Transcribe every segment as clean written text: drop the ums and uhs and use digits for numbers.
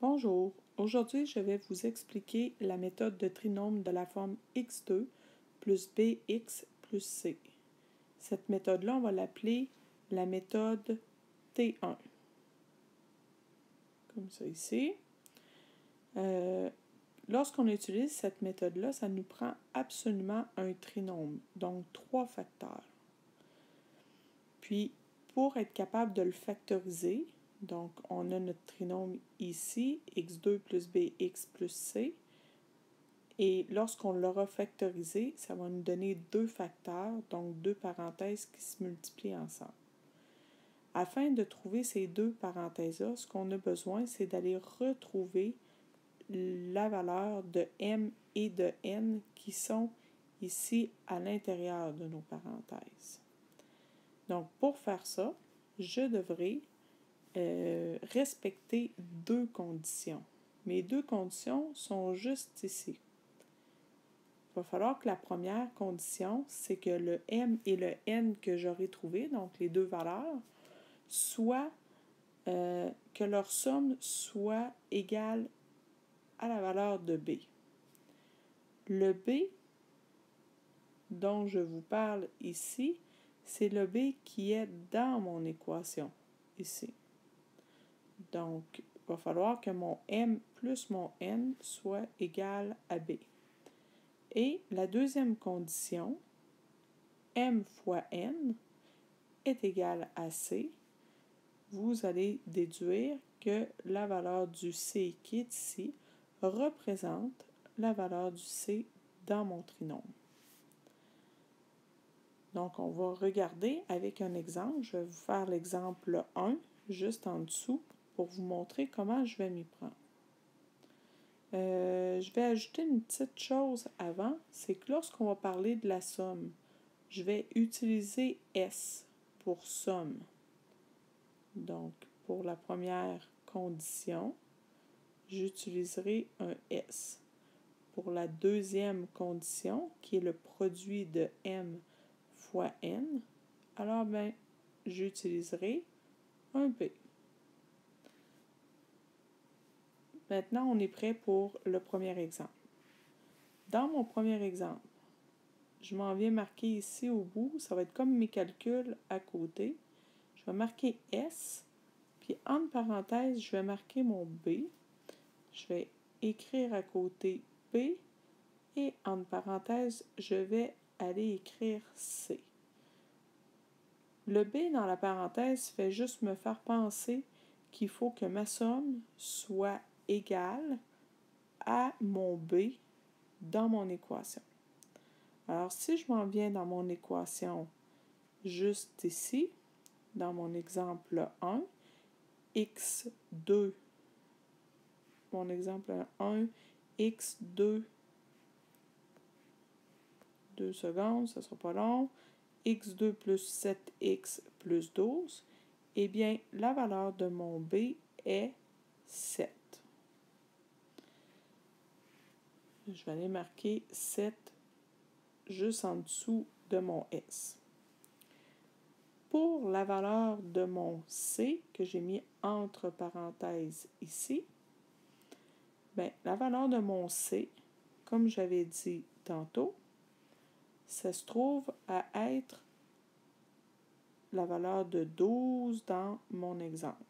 Bonjour, aujourd'hui je vais vous expliquer la méthode de trinôme de la forme x2 plus bx plus c. Cette méthode-là, on va l'appeler la méthode T1. Comme ça ici. Lorsqu'on utilise cette méthode-là, ça nous prend absolument un trinôme, donc 3 facteurs. Puis, pour être capable de le factoriser, donc on a notre trinôme ici, x2 plus bx plus c. Et lorsqu'on l'aura factorisé, ça va nous donner 2 facteurs, donc 2 parenthèses qui se multiplient ensemble. Afin de trouver ces 2 parenthèses-là, ce qu'on a besoin, c'est d'aller retrouver la valeur de m et de n qui sont ici à l'intérieur de nos parenthèses. Donc, pour faire ça, je devrais respecter 2 conditions. Mes 2 conditions sont juste ici. Il va falloir que la première condition, c'est que le m et le n que j'aurai trouvé, donc les 2 valeurs, que leur somme soit égale à la valeur de b. Le b dont je vous parle ici, c'est le b qui est dans mon équation, ici. Donc, il va falloir que mon m plus mon n soit égal à b. Et la deuxième condition, m fois n est égal à c. Vous allez déduire que la valeur du c qui est ici représente la valeur du c dans mon trinôme. Donc, on va regarder avec un exemple. Je vais vous faire l'exemple 1, juste en dessous, pour vous montrer comment je vais m'y prendre. Je vais ajouter une petite chose avant, c'est que lorsqu'on va parler de la somme, je vais utiliser S pour somme. Donc, pour la première condition, j'utiliserai un S. Pour la deuxième condition, qui est le produit de M fois N, alors j'utiliserai un B. Maintenant, on est prêt pour le premier exemple. Dans mon premier exemple, je m'en viens marquer ici au bout, ça va être comme mes calculs à côté. Je vais marquer S, puis entre parenthèses, je vais marquer mon B. Je vais écrire à côté B, et entre parenthèses, je vais aller écrire C. Le B dans la parenthèse fait juste me faire penser qu'il faut que ma somme soit égale à mon B dans mon équation. Alors, si je m'en viens dans mon équation juste ici, dans mon exemple 1, x2, mon exemple 1, x2, 2 secondes, ça ne sera pas long, x2 plus 7x plus 12, eh bien, la valeur de mon b est 7. Je vais aller marquer 7 juste en dessous de mon S. Pour la valeur de mon C, que j'ai mis entre parenthèses ici, la valeur de mon C, comme j'avais dit tantôt, ça se trouve à être la valeur de 12 dans mon exemple.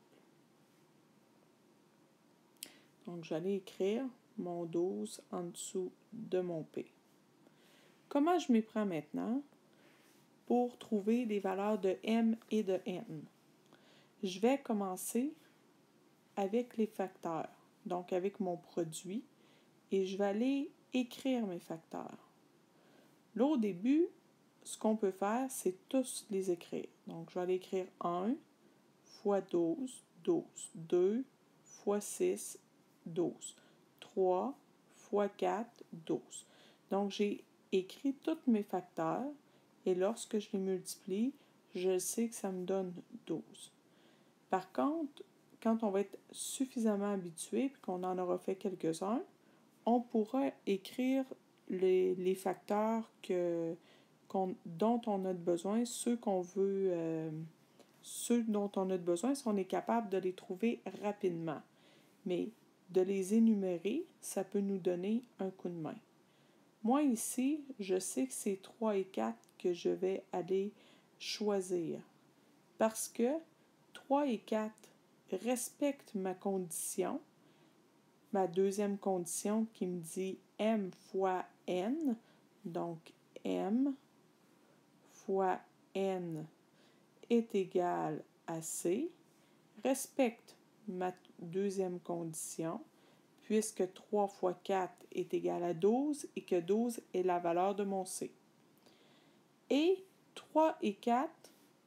Donc, j'allais écrire mon 12 en dessous de mon P. Comment je m'y prends maintenant pour trouver les valeurs de M et de N? Je vais commencer avec les facteurs, donc avec mon produit, et je vais aller écrire mes facteurs. Là, au début, ce qu'on peut faire, c'est tous les écrire. Donc, je vais aller écrire 1 fois 12, 12, 2 fois 6, 12, 3 fois 4, 12. Donc, j'ai écrit tous mes facteurs et lorsque je les multiplie, je sais que ça me donne 12. Par contre, quand on va être suffisamment habitué et qu'on en aura fait quelques-uns, on pourra écrire les facteurs dont on a besoin, ceux dont on a besoin, si on est capable de les trouver rapidement. Mais de les énumérer, ça peut nous donner un coup de main. Moi ici, je sais que c'est 3 et 4 que je vais aller choisir parce que 3 et 4 respectent ma condition, ma deuxième condition qui me dit m fois n, donc m fois n est égal à c, respecte ma deuxième condition, puisque 3 fois 4 est égal à 12 et que 12 est la valeur de mon C. Et 3 et 4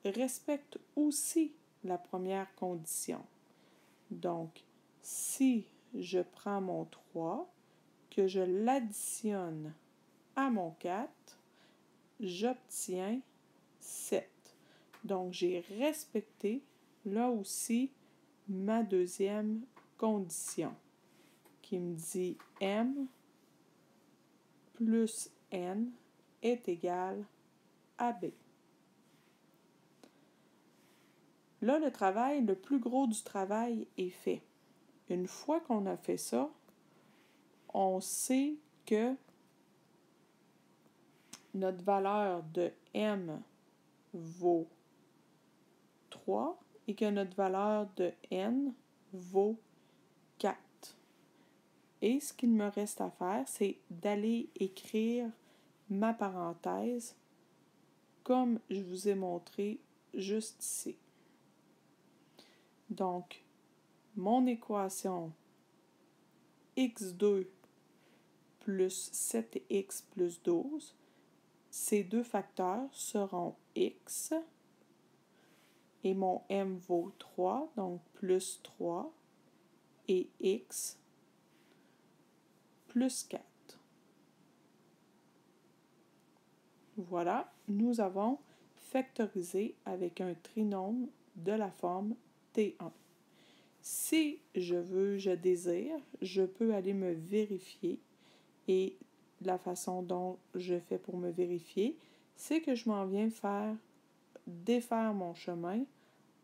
respectent aussi la première condition. Donc, si je prends mon 3, que je l'additionne à mon 4, j'obtiens 7. Donc, j'ai respecté là aussi ma deuxième condition qui me dit m plus n est égal à b. Là, le plus gros du travail est fait. Une fois qu'on a fait ça, on sait que notre valeur de m vaut 3 et que notre valeur de n vaut 4. Et ce qu'il me reste à faire, c'est d'aller écrire ma parenthèse comme je vous ai montré juste ici. Donc, mon équation x2 plus 7x plus 12, ces deux facteurs seront x et mon m vaut 3, donc plus 3, et x plus 4. Voilà, nous avons factorisé avec un trinôme de la forme T1. Si je désire, je peux aller me vérifier et la façon dont je fais pour me vérifier, c'est que je m'en viens défaire mon chemin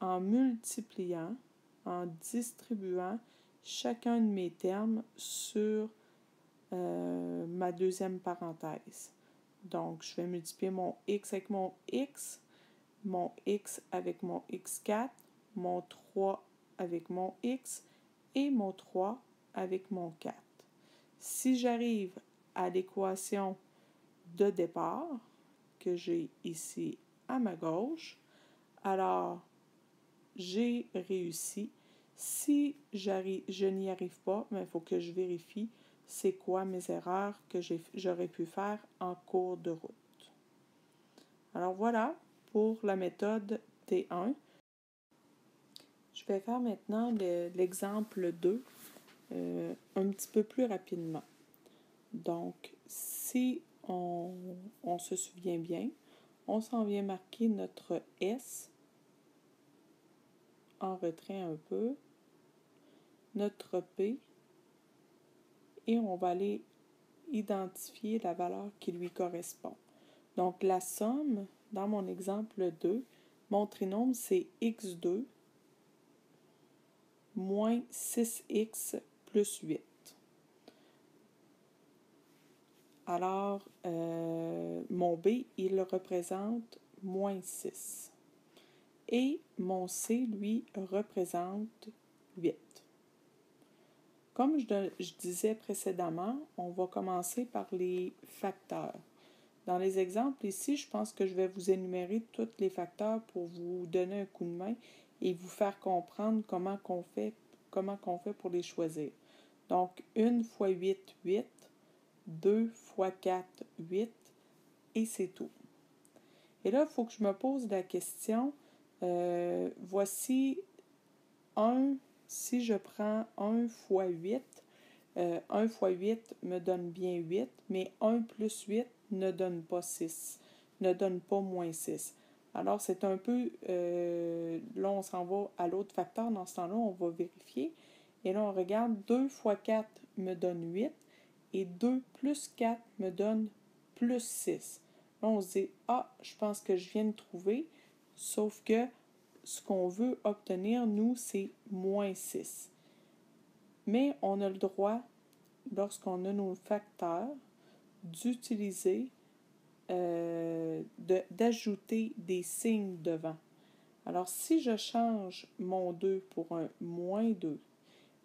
en multipliant, en distribuant chacun de mes termes sur ma deuxième parenthèse. Donc, je vais multiplier mon x avec mon x avec mon x4, mon 3 avec mon x et mon 3 avec mon 4. Si j'arrive à l'équation de départ que j'ai ici à ma gauche, alors j'ai réussi. Si je n'y arrive pas, il faut que je vérifie c'est quoi mes erreurs que j'aurais pu faire en cours de route. Alors voilà pour la méthode T1. Je vais faire maintenant l'exemple 2 un petit peu plus rapidement. Donc, si on se souvient bien, on s'en vient marquer notre S en retrait un peu, notre P, et on va aller identifier la valeur qui lui correspond. Donc, la somme, dans mon exemple 2, mon trinôme, c'est x2 moins 6x plus 8. Alors, mon B, il représente moins 6. Et mon C, lui, représente 8. Comme je disais précédemment, on va commencer par les facteurs. Dans les exemples ici, je pense que je vais vous énumérer tous les facteurs pour vous donner un coup de main et vous faire comprendre comment on fait pour les choisir. Donc, 1 fois 8, 8. 2 fois 4, 8. Et c'est tout. Et là, il faut que je me pose la question, voici 1, si je prends 1 fois 8, 1 fois 8 me donne bien 8, mais 1 plus 8 ne donne pas 6, ne donne pas moins 6. Alors, c'est un peu, là, on s'en va à l'autre facteur. Dans ce temps-là, on va vérifier. Et là, on regarde, 2 fois 4 me donne 8, et 2 plus 4 me donne plus 6. Là, on se dit, je pense que je viens de trouver, sauf que ce qu'on veut obtenir, nous, c'est moins 6. Mais on a le droit, lorsqu'on a nos facteurs, d'utiliser, d'ajouter des signes devant. Alors, si je change mon 2 pour un moins 2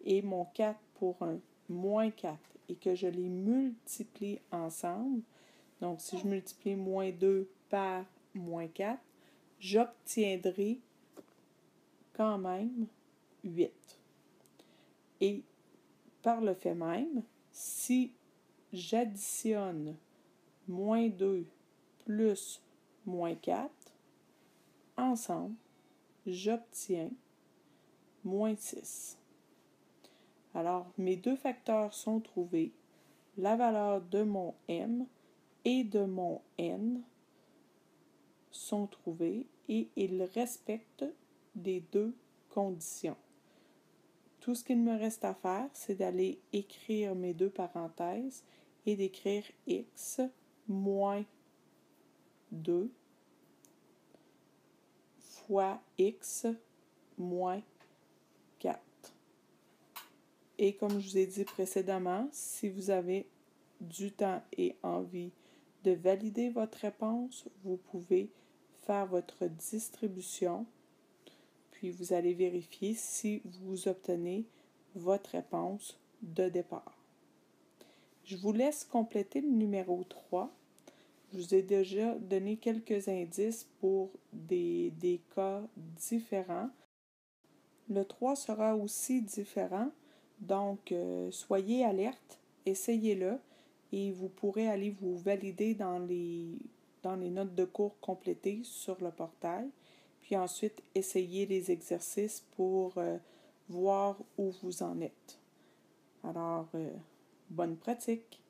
et mon 4 pour un moins 4 et que je les multiplie ensemble, donc si je multiplie moins 2 par moins 4, j'obtiendrai quand même 8. Et par le fait même, si j'additionne moins 2 plus moins 4, ensemble, j'obtiens moins 6. Alors, mes deux facteurs sont trouvés. La valeur de mon m et de mon n sont trouvés et ils respectent les deux conditions. Tout ce qu'il me reste à faire, c'est d'aller écrire mes deux parenthèses et d'écrire x moins 2 fois x moins 4. Et comme je vous ai dit précédemment, si vous avez du temps et envie de valider votre réponse, vous pouvez faire votre distribution, puis vous allez vérifier si vous obtenez votre réponse de départ. Je vous laisse compléter le numéro 3. Je vous ai déjà donné quelques indices pour des cas différents. Le 3 sera aussi différent, donc soyez alerte, essayez-le et vous pourrez aller vous valider dans les notes de cours complétées sur le portail, puis ensuite essayez les exercices pour voir où vous en êtes. Alors, bonne pratique!